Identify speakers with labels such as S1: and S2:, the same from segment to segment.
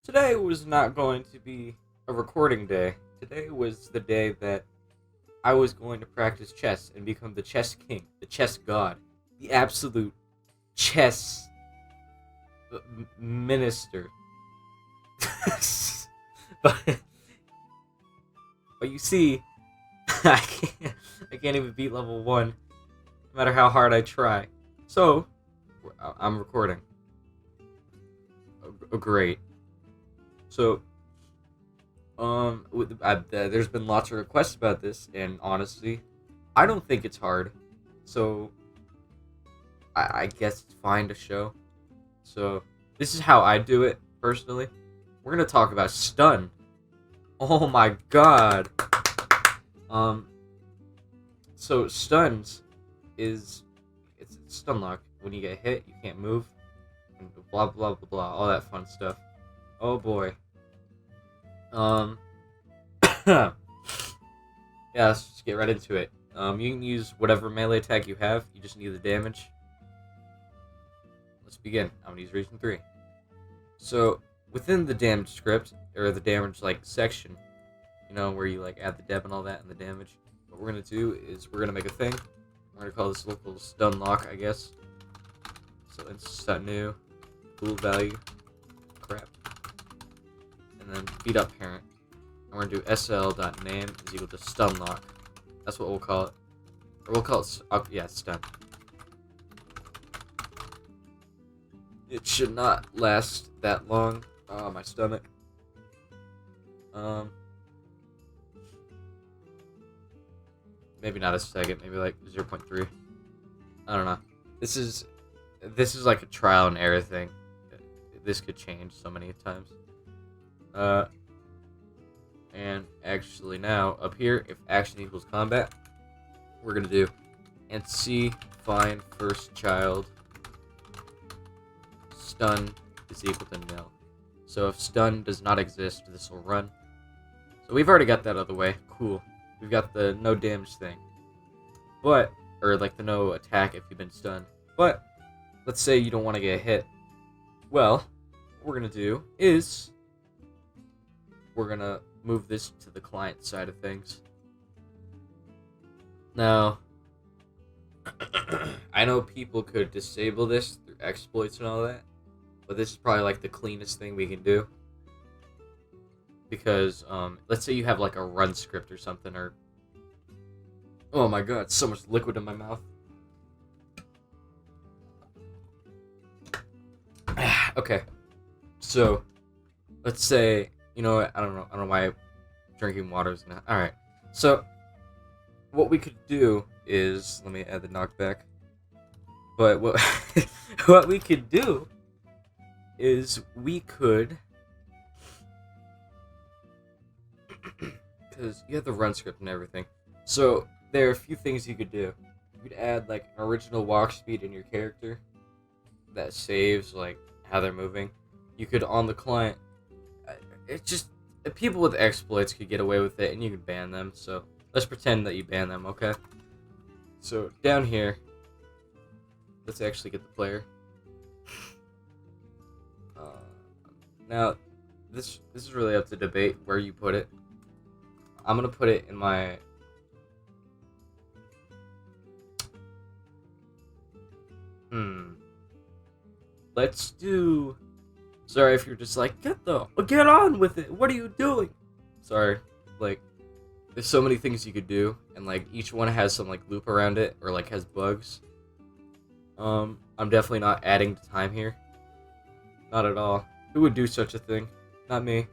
S1: Today was not going to be a recording day. Today was the day that I was going to practice chess and become the chess king, the chess god, the absolute chess minister. but, but you see, I can't even beat level 1, no matter how hard I try. So, I'm recording. Great. So, there's been lots of requests about this, and honestly, I don't think it's hard. So, I guess it's fine to show. So, this is how I do it, personally. We're gonna talk about stun. Oh my god. So stuns it's stun lock. When you get hit, you can't move, and blah blah blah blah, all that fun stuff. Oh boy. Yeah, let's just get right into it. You can use whatever melee attack you have. You just need the damage. Let's begin. I'm gonna use Region 3. So within the damage script, or the damage section, where you add the deb and all that and the damage, what we're gonna do is we're gonna make a thing. We're gonna call this local stun lock, I guess. So insert new, cool value, crap, and then beat up parent. And we're gonna do sl.name is equal to stun lock. That's what we'll call it. Or we'll call it, stun. It should not last that long. Oh, my stomach. Maybe not a second. Maybe 0.3. I don't know. This is like a trial and error thing. This could change so many times. And actually now up here, if action equals combat, we're gonna do C find first child stun is equal to nil. So if stun does not exist, this will run. So we've already got that out of the way. Cool. We've got the no damage thing. But, or the no attack if you've been stunned. But, let's say you don't want to get hit. Well, what we're going to do is we're going to move this to the client side of things. Now, I know people could disable this through exploits and all that. But this is probably the cleanest thing we can do. Because, let's say you have a run script or something, or... Oh my god, so much liquid in my mouth. Okay. So, let's say, I don't know why drinking water is gonna... Alright. So, what we could do is... Let me add the knockback. But what, what we could do is we could, because you have the run script and everything, so there are a few things you could do. You could add an original walk speed in your character that saves how they're moving. You could, on the client, it's just people with exploits could get away with it, and you could ban them. So let's pretend that you ban them, okay? So down here, let's actually get the player. Now, this is really up to debate where you put it. I'm gonna put it in my... Let's do... Sorry if you're just get on with it. What are you doing? Sorry, there's so many things you could do, and each one has some loop around it, or has bugs. I'm definitely not adding the time here. Not at all. Who would do such a thing? Not me.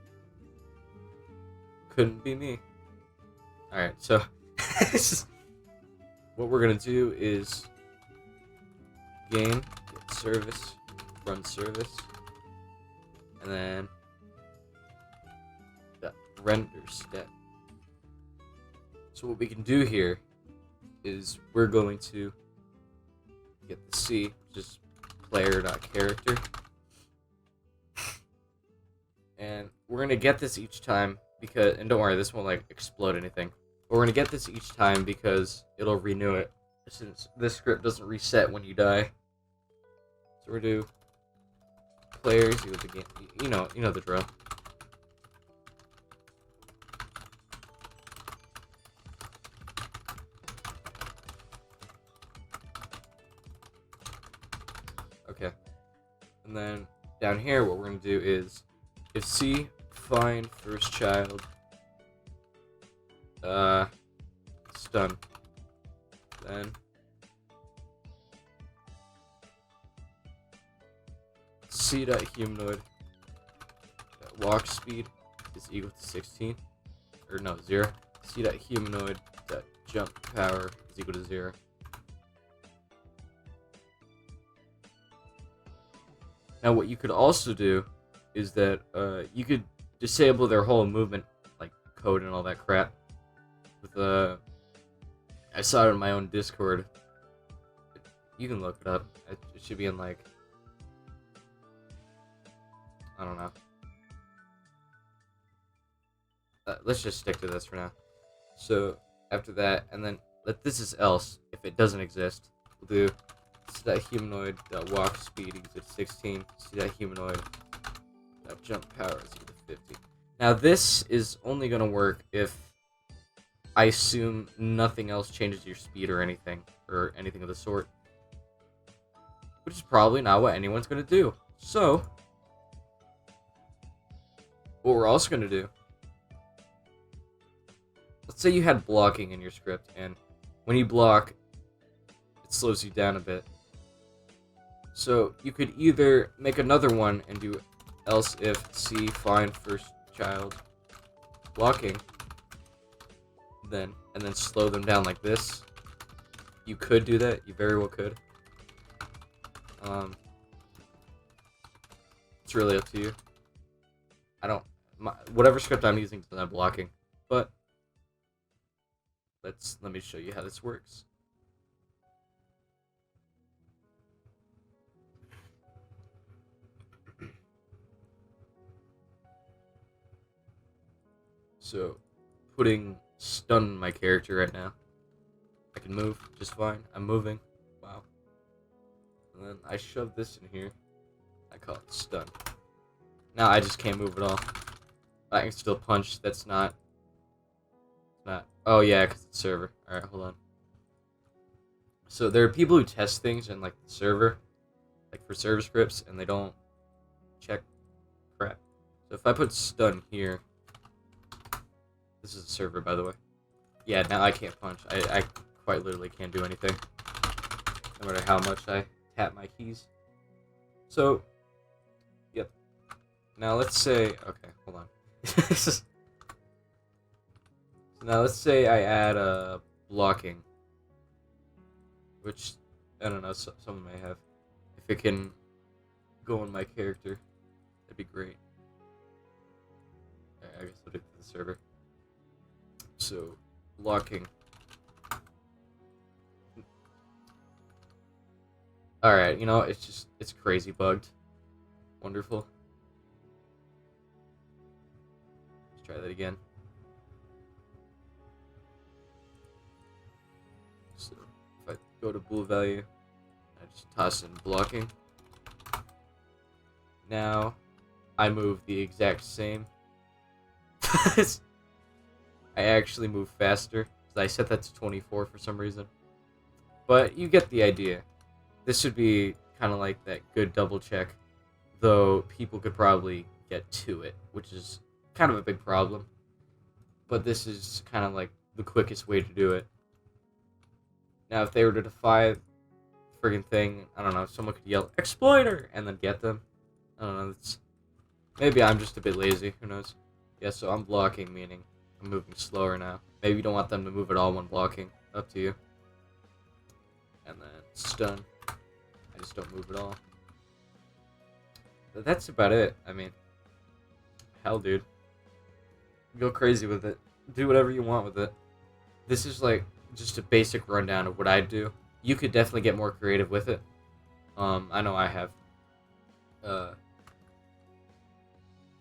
S1: Couldn't be me. Alright, so what we're gonna do is game, get service, run service, and then render step. So what we can do here is we're going to get the C, just player.character. And we're going to get this each time because, and don't worry, this won't explode anything. But we're going to get this each time because it'll renew it, since this script doesn't reset when you die. So we're going to do players equal to game, you know the drill. And then down here, what we're going to do is if C find first child stun, then C.humanoid walk speed is equal to 16, or no, 0. C.humanoid jump power is equal to 0. Now what you could also do is that you could disable their whole movement, like code and all that crap. With I saw it in my own Discord. You can look it up. It should be in like, I don't know. Let's just stick to this for now. So after that, and then this is else. If it doesn't exist, we'll do that humanoid walk speed equals to 16. See that humanoid jump power is equal to 50. Now this is only gonna work if I assume nothing else changes your speed or anything of the sort, which is probably not what anyone's gonna do. So what we're also gonna do, let's say you had blocking in your script, and when you block, it slows you down a bit. So you could either make another one and do else if C find first child blocking, and then slow them down like this. You could do that. You very well could. It's really up to you. Whatever script I'm using is not blocking, but let me show you how this works. So, putting stun in my character right now. I can move just fine. I'm moving. Wow. And then I shove this in here. I call it stun. Now I just can't move at all. I can still punch. That's not. Oh yeah, because it's server. All right, hold on. So there are people who test things in like the server, like for server scripts, and they don't check crap. So if I put stun here, this is a server, by the way. Yeah, now I can't punch. I quite literally can't do anything, no matter how much I tap my keys. So, yep. Now let's say, okay, hold on. So now let's say I add a blocking, which I don't know, someone may have. If it can go on my character, that'd be great. I guess I'll do it to the server. So, blocking. Alright, you know, it's crazy bugged. Wonderful. Let's try that again. So, if I go to bool value, I just toss in blocking. Now, I move the exact same. I actually move faster, because I set that to 24 for some reason. But you get the idea. This should be kind of like that good double check, though people could probably get to it, which is kind of a big problem. But this is kind of like the quickest way to do it. Now, if they were to defy the friggin' thing, I don't know, someone could yell, "Exploiter!" and then get them. I don't know, maybe I'm just a bit lazy, who knows. Yeah, so I'm blocking, meaning I'm moving slower now. Maybe you don't want them to move at all when blocking. Up to you. And then stun. I just don't move at all. But that's about it. I mean, hell, dude. Go crazy with it. Do whatever you want with it. This is like just a basic rundown of what I do. You could definitely get more creative with it. I know I have.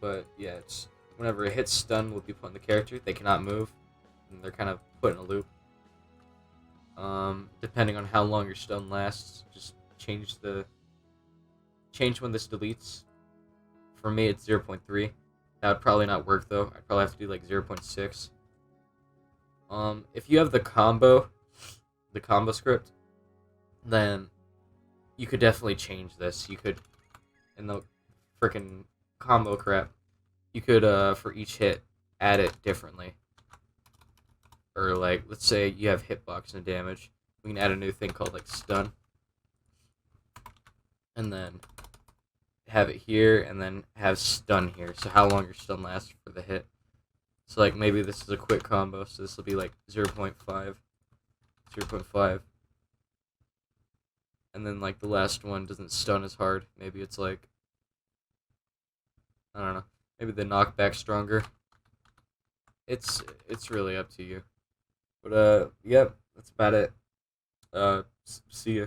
S1: But yeah, it's whenever it hits stun will be put in the character, they cannot move, and they're kind of put in a loop. Depending on how long your stun lasts, just change when this deletes. For me, it's 0.3. That would probably not work though. I'd probably have to do like 0.6. If you have the combo script, then you could definitely change this. You could and the freaking combo crap, you could for each hit add it differently. Or like, let's say you have hitbox and damage, we can add a new thing called like stun, and then have it here, and then have stun here. So how long your stun lasts for the hit. So like maybe this is a quick combo, so this will be like 0.5, 0.5. And then like the last one doesn't stun as hard. Maybe it's like, I don't know. Maybe the knockback stronger. It's really up to you. But yep, that's about it. See ya.